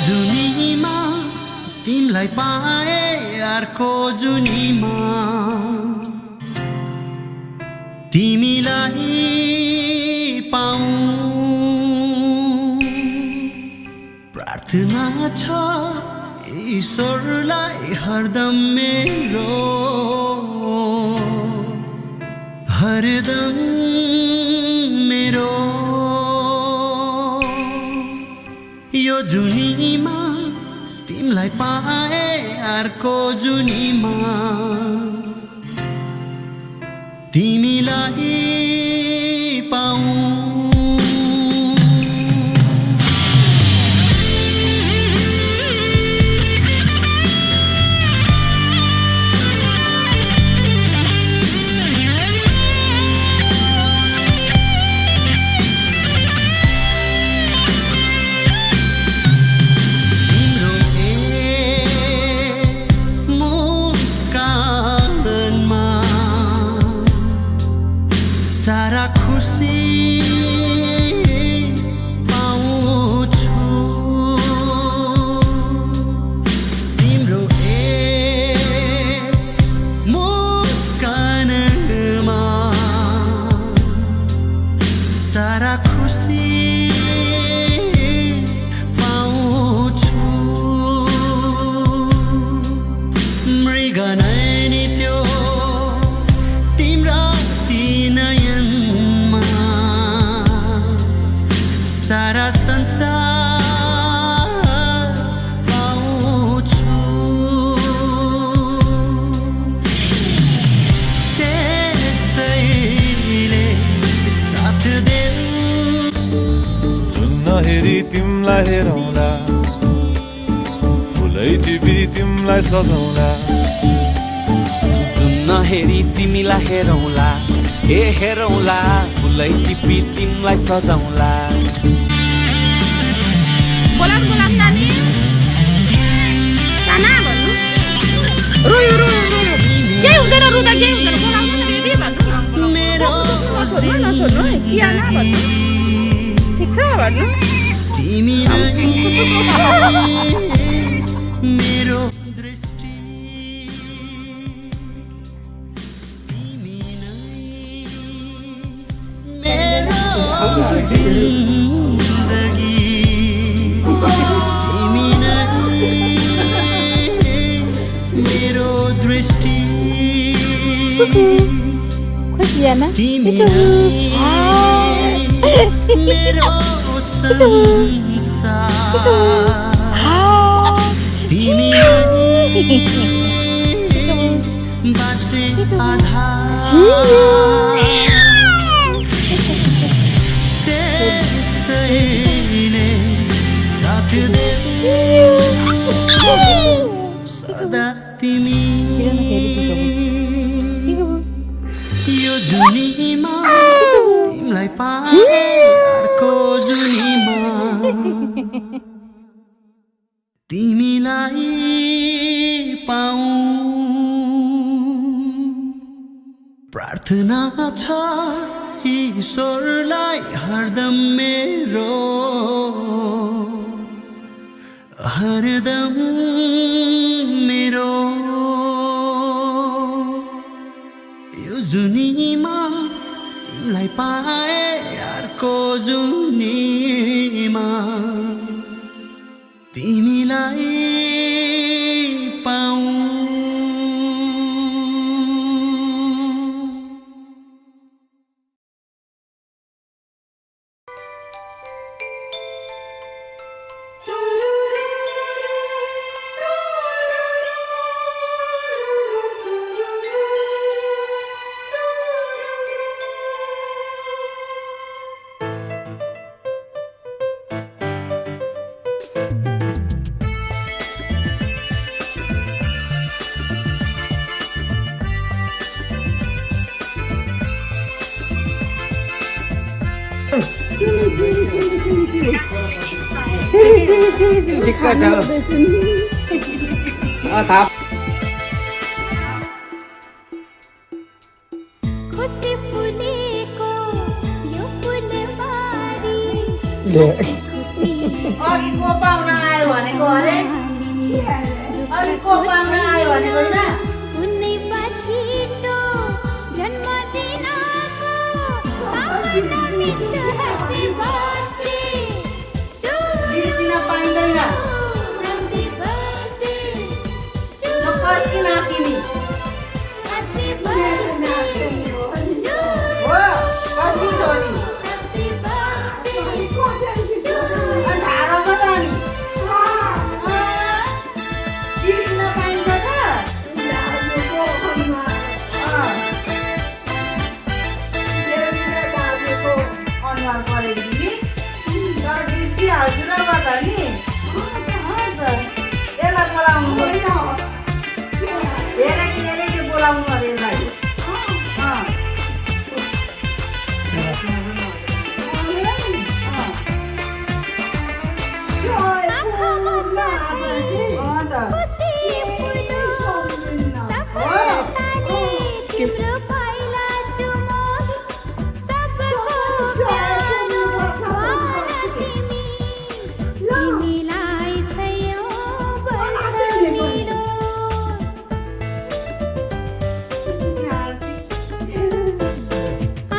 जुनीमा तिमलाई पाए अर्को जुनीमा तिमीलाई पाऊं प्रार्थना छ ईश्वरलाई हरदम मेरो यो जुनीमा तिमलाई पाए अर्को जुनीमा तिमीलाई पाऊं सारा खुशी पाउँछु तिम्रो मुस्कानमा सारा खुशी पाउँछु मृग नयनी त्यो तिम्रो सारा संसार पाउँछु त्यसैले साथ देऊ जुन नहेरी तिमलाई हेरौँला फुलै टिपी तिमलाई सजाउँला जुन नहेरी तिमीलाई हेरौँला ए हेरौँला फुलै टिपी तिमलाई सजाउँला बोलाम नानी नाना भन्नु रुयो केही हुँदैन रुँदा केही हुँदैन बोलाउनु न बेबी भन्नु मेरो नछोड्नु है कियाना भन्नु ठिक छ भन्नु तिमी मेरो दृष्टि तिमी मेरो जिन्दगी तिमी मेरो दृष्टि खुसियाना तिमी मेरो संसार तिमी बाँच्ने आधार त्यसैले साथ देऊ सदा तिमी यो जुनीमा तिमीलाई पाए अर्को जुनीमा तिमीलाई पाऊं प्रार्थना छ ईश्वरलाई हरदम मेरो यो जुनीमा तिमीलाई पाए अर्को जुनीमा तिमीलाई पाऊं Jika jauh. Tahap. अघि को पाहुना आयो भनेको अरे अघि को पाहुना आयो भनेको होइन उन्नै पछिटो जन्मदिनको पाहुना मिल्छ ह्याप्पी बर्थडे बिर्सिन पाइँदैन ह्याप्पी बर्थडे ल कस्की नातिनी ह्याप्पी बर्थडे हो कस्की छोरी ह्याप्पी बर्थडे अनि धारो छ त अनि बिर्सिन पाइन्छ त अनुहार परेको नि तर बिर्सिहाल्छु र गर्दा नि यसलाई बोलाउनु पऱ्यो हेरे कि हेरे चाहिँ बोलाउनु पऱ्यो यसलाई तिम्रो पाइला चुमोस सबको प्यारो वाला तिमीलाई सयौं वर्ष मिलो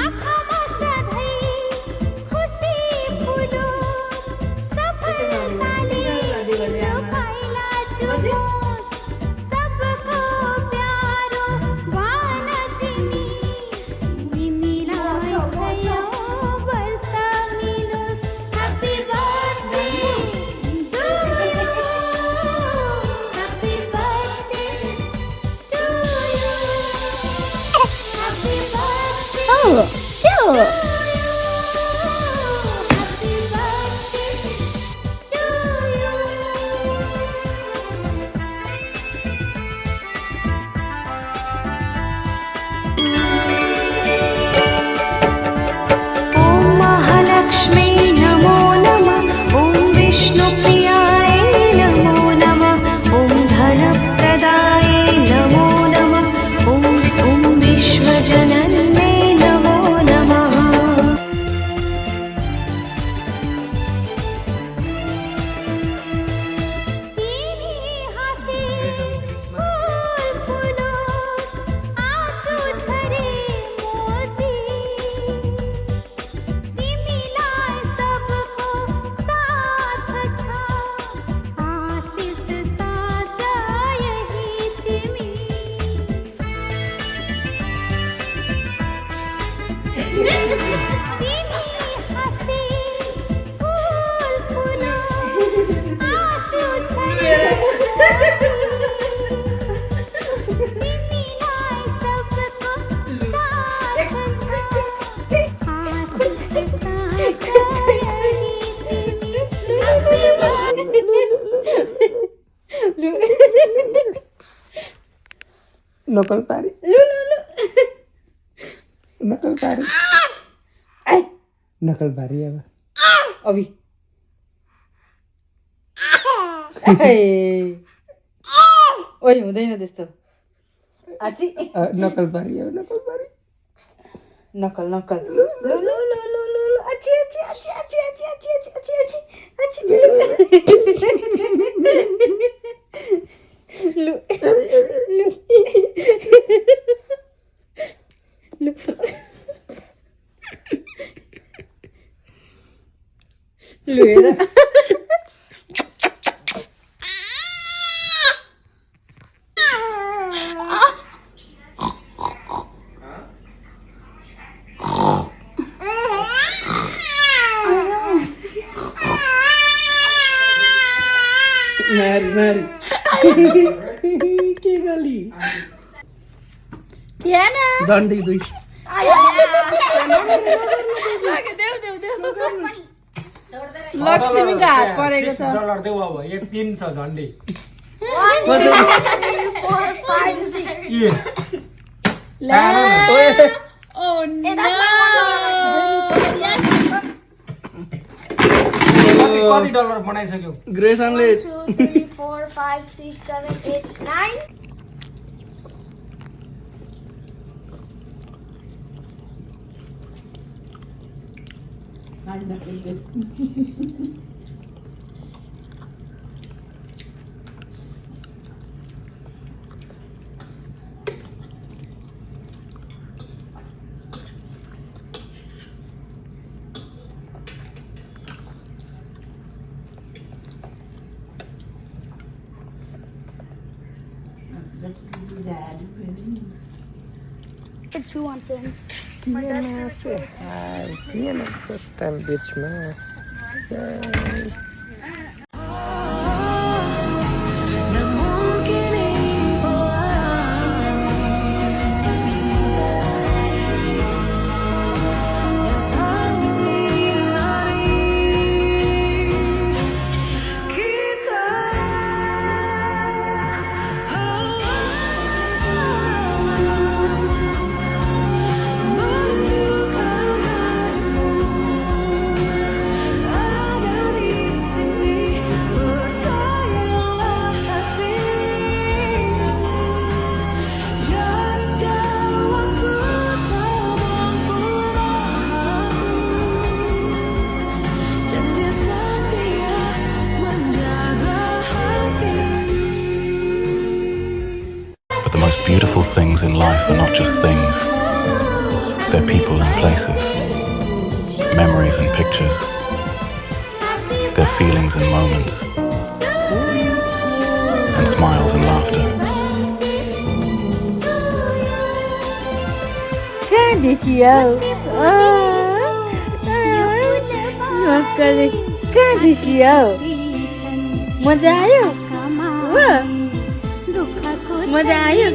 आँखामा सधैँ खुसी फुलोस् सफलताले तिम्रो पाइला चुमोस् सबको प्यारो वाला तिमीलाई सयौं वर्ष मिलोस् happy birthday to you happy birthday to you happy birthday Oh, cute. Happy birthday to you. ॐ महालक्ष्मी नमो नमः ॐ विष्णुप्रियाय नमो नमः ॐ धनप्रदाय नमो नमः ॐ विश्वजनन्ये नमो नमः तिमी हाँसे फूल फुलोस् आँसु झरे मोती तिमीलाई सबको साथ छ आशिष साझ यही तिमी तिमी हाँसे फूल फुलोस् आँसु झरे तिमीलाई सबको साथ छ आशिष साझ यही तिमी नकल पारी नकल पारी नकल पारी अब अभि ओइ हुँदैन त्यस्तो आची नकल पारी अब नकल पारी नकल नकल लो लो लो लो लो लो आची आची आची आची आची आची आची आची आची लो लो लो हेर मारी मारी के गली Tiana. झन्डी दुई लक्ष्मीको हात परेको छ डलर देऊ अब एक 3 छ झन्डी Oh no! कति dollar बनाइसक्यौ ग्रेसनले 1 2 3 4 5 6 7 8 9 Nine. What you want then? Tinggalnya sehat. Tinggalnya first time beach mah. The most beautiful things in life are not just things. They're people and places, memories and pictures. They're feelings and moments, and smiles and laughter. कहाँ देखियो नक्कले कहाँ देखियो मजा आयो मजा आयो